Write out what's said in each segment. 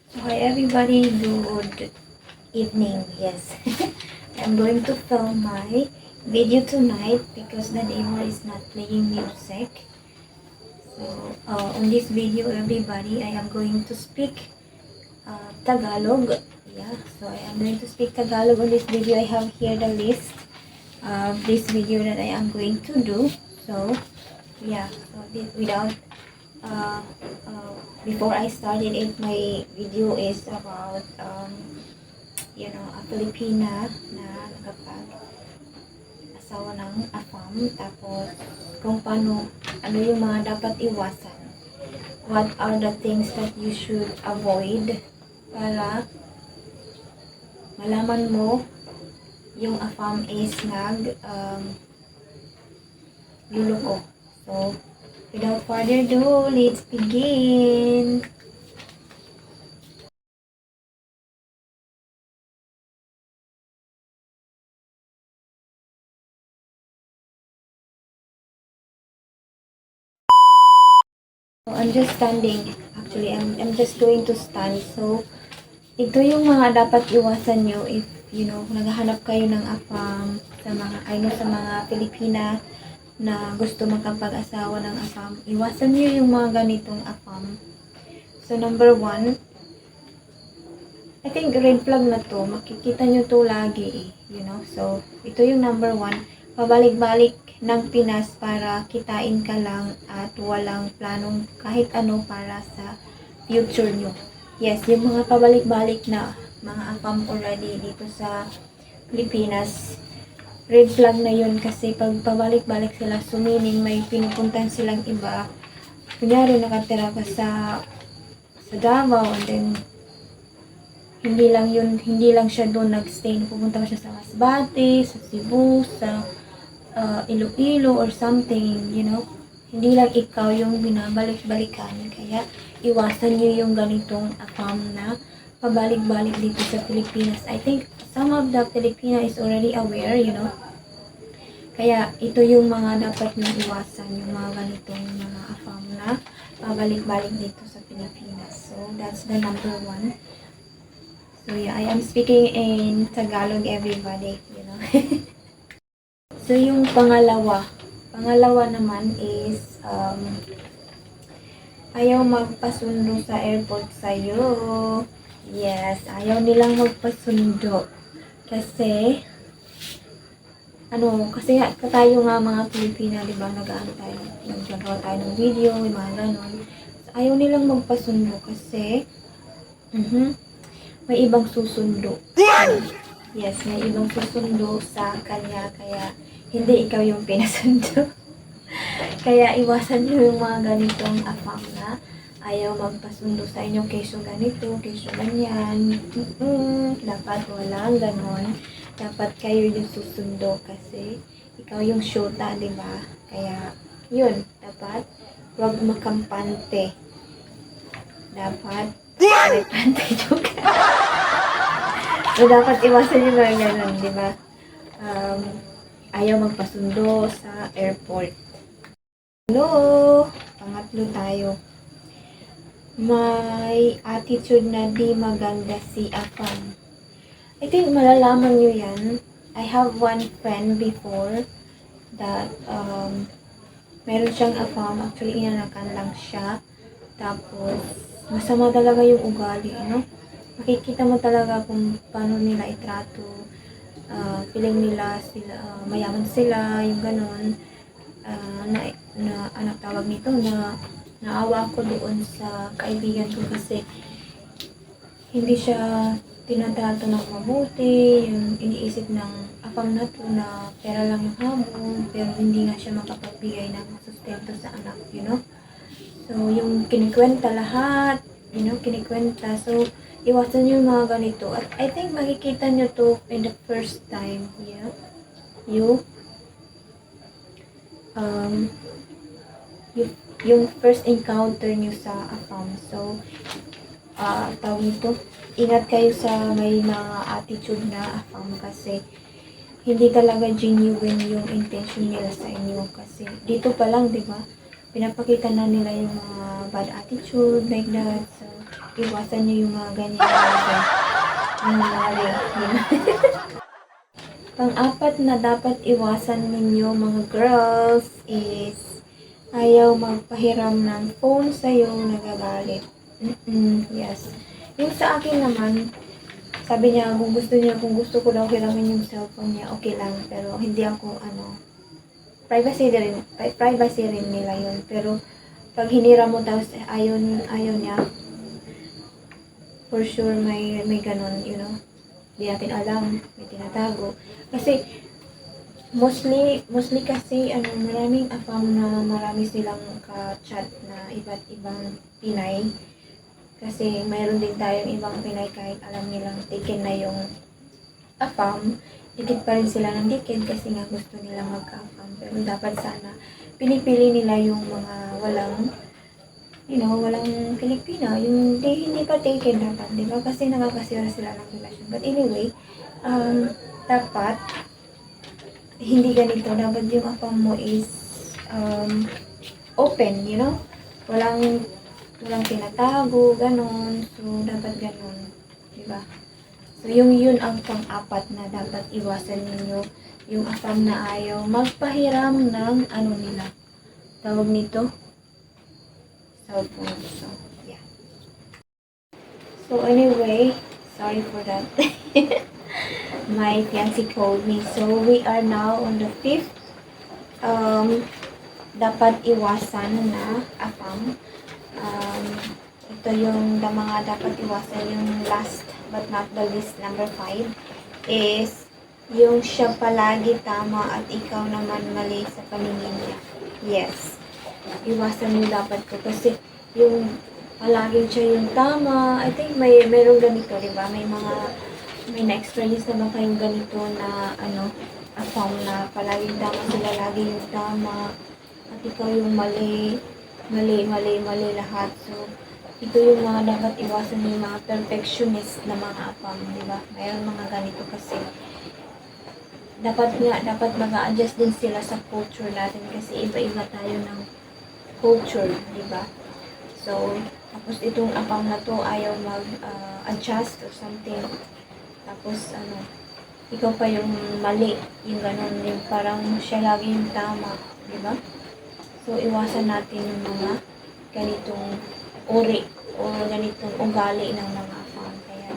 Hi everybody, good evening. Yes, I'm going to film my video tonight because the neighbor is not playing music. So on this video, everybody, I am going to speak Tagalog. Yeah, so I am going to speak Tagalog on this video. I have here the list of this video that I am going to do. So yeah, so without uh, uh, before I started it, my video is about a Filipina na nakapag-asawa ng AFAM, tapos kung paano, ano yung mga dapat iwasan. What are the things that you should avoid para malaman mo yung AFAM is luluko. So, without further ado, let's begin! So, I'm just standing. Actually, I'm just going to stand. So, ito yung mga dapat iwasan nyo if, naghahanap kayo ng AFAM sa mga Pilipina na gusto makapag-asawa ng AFAM. Iwasan nyo yung mga ganitong AFAM. So, number one, I think red flag na to. Makikita nyo to lagi So, ito yung number one. Pabalik-balik ng Pinas para kitain ka lang at walang planong kahit ano para sa future nyo. Yes, yung mga pabalik-balik na mga AFAM already dito sa Pilipinas, red flag na yun kasi pag pabalik-balik sila sumining, may pinupuntan silang iba. Kunyari nakatira ka sa Davao and then hindi lang siya doon nagstay. Pupunta siya sa Masbate, sa Cebu, sa Iloilo or something, Hindi lang ikaw yung binabalik-balikan. Kaya, iwasan nyo yung ganitong AFAM na pabalik-balik dito sa Pilipinas. I think some of the Filipina is already aware, Kaya, ito yung mga dapat nyo iwasan, yung mga ganitong mga AFAM na pabalik-balik dito sa Pilipinas. So, that's the number one. So, yeah, I am speaking in Tagalog, everybody, So, yung pangalawa naman is, ayaw magpasundo sa airport sa'yo. Yes, ayaw nilang magpasundo. Kasi tayo nga mga Pilipina, di ba, naggagawa tayo ng video, yung mga ganon. So, ayaw nilang magpasundo kasi, may ibang susundo. Yes, may ibang susundo sa kanya, kaya hindi ikaw yung pinasundo. Kaya iwasan nyo yung mga ganitong AFAM na ayaw magpasundo sa inyo keso ganito, keso ganyan. Dapat walang ganon. Dapat kayo yung susundo kasi ikaw yung syota, di ba? Kaya yun, dapat huwag makampante. Dapat may pante juga. So, dapat iwasan yung mga ganon, di ba? Ayaw magpasundo sa airport. Hello! Pangatlo tayo. May attitude na di maganda si AFAM. I think malalaman nyo yan. I have one friend before that meron siyang AFAM. Actually, inanakan lang siya. Tapos, masama talaga yung ugali, Makikita mo talaga kung paano nila itrato. Feeling nila mayaman sila, yung ganon. Anak tawag nito na naawa ko doon sa kaibigan ko kasi hindi siya tinatrato ng mabuti, yung iniisip ng AFAM na to na pera lang yung habol, pero hindi nga siya makapagbigay ng sustento sa anak, So, yung kinikwenta lahat, kinikwenta. So, iwasan nyo yung mga ganito. At I think makikita nyo to in the first time, yung first encounter nyo sa AFAM. So, tawag nito, ingat kayo sa may mga attitude na AFAM kasi hindi talaga genuine yung intention nila sa inyo. Kasi dito pa lang, di ba, pinapakita na nila yung mga bad attitude like that. So, iwasan nyo yung mga ganyan bagay. Yung mga yun. Pang-apat na dapat iwasan ninyo mga girls is ayaw magpahiram ng phone sa'yo, nagagalit. Yes. Yung sa akin naman, sabi niya kung gusto ko daw hiramin yung cellphone niya, okay lang. Pero hindi ako, privacy rin nila yun. Pero pag hiniram mo tapos ayaw niya, for sure may ganun, Hindi natin alam, may tinatago. Kasi mostly kasi maraming afam na marami silang ka-chat na iba't ibang Pinay. Kasi mayroon din tayong ibang Pinay kahit alam nilang taken na yung afam, dikit pa rin sila ng dikit kasi nga gusto nila magka-afam. Pero dapat sana pinipili nila yung mga walang Pilipino, yung hindi pa taken dapat, di ba? Kasi nakakasira sila ng relasyon. But anyway, dapat hindi ganito. Dapat yung afam mo is open, walang tinatago, ganon. So, dapat ganon, di ba? So, yun ang pang-apat na dapat iwasan ninyo. Yung afam na ayaw magpahiram ng nila. Tawag nito? Cellphone. So, yeah. So, anyway, sorry for that. My fiancé called me. So, we are now on the 5th. Dapat iwasan na afam. Ito yung mga dapat iwasan. Yung last but not the least, number 5 is yung siya palagi tama at ikaw naman mali sa paningin niya. Yes. Iwasan mo dapat ko kasi yung palaging siya yung tama. I think mayroong ganito, di ba? May na-experience naman kayong ganito na afam na palaging tama sila, lagi yung tama at ikaw yung mali lahat. So, ito yung mga dapat iwasan yung mga perfectionist na mga afam, di ba? Mayroon mga ganito kasi dapat mag-a-adjust din sila sa culture natin kasi iba-iba tayo ng culture, di ba? So, tapos itong afam na to ayaw mag-adjust or something. Tapos, ikaw pa yung mali, yung ganun, yung parang siya lagi yung tama, di ba? So, iwasan natin yung mga ganitong uri o ganitong ugali ng mga afam. Kaya,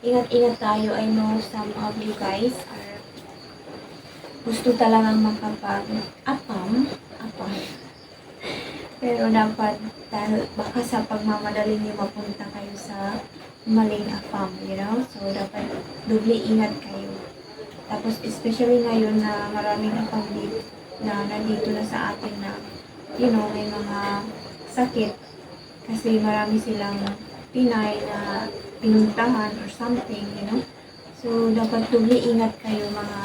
ingat-ingat tayo. I know some of you guys are gusto talagang makapag-afam. Pero dapat, dahil baka sa pagmamadali niyo mapunta kayo sa maling afam, So, dapat doble ingat kayo. Tapos, especially ngayon na maraming afam na nandito na sa atin na, may mga sakit. Kasi marami silang Pinay na pinuntahan or something, So, dapat doble ingat kayo mga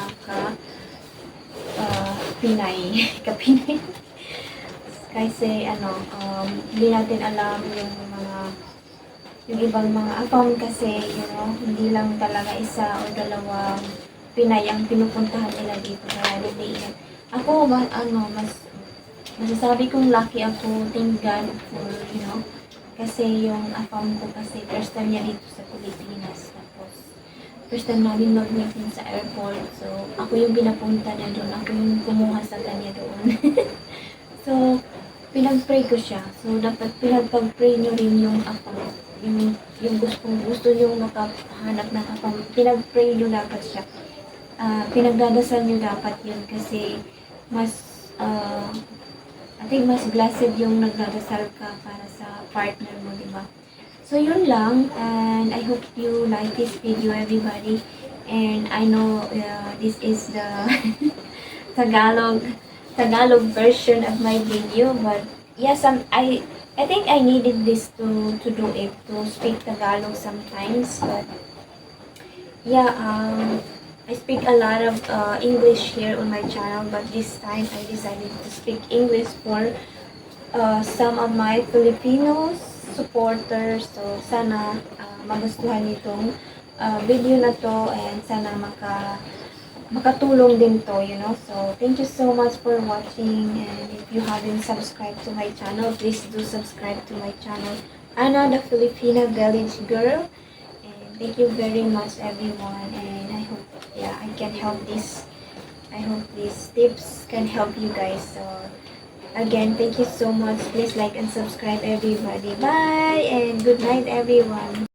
Pinay. Ka-Pinay. Kasi, hindi natin alam yung ibang mga afam kasi, hindi lang talaga isa o dalawang Pinay ang pinupuntahan nila dito. Kaya, doble ingat. Ako, masasabi kong lucky ako, thank God for, kasi yung afam ko kasi first time niya dito sa Pilipinas. Tapos, first time namin mag-meet sa airport. So, ako yung pinapunta niya doon. Ako yung kumuha sa kanya doon. So, pinag-pray ko siya. So, dapat pinag-pray nyo rin yung afam. Yung gusto nyo makahanap ng afam. Pinag-pray nyo dapat siya. Pinagdadasal nyo dapat yun kasi I think mas blessed yung nagdadasal ka para sa partner mo, di ba? So, yun lang. And I hope you like this video, everybody. And I know this is the Tagalog version of my video. But, yes, I think I needed this to do it, to speak Tagalog sometimes. But, yeah, I speak a lot of English here on my channel, but this time I decided to speak English for some of my Filipino supporters. So, sana magustuhan nitong video na to and sana makatulong din to, So, thank you so much for watching, and if you haven't subscribed to my channel, please do subscribe to my channel Anna, the Filipino village girl. And thank you very much, everyone. And I hope, yeah, I can help this. I hope these tips can help you guys. So, again, thank you so much. Please like and subscribe, everybody. Bye and good night, everyone.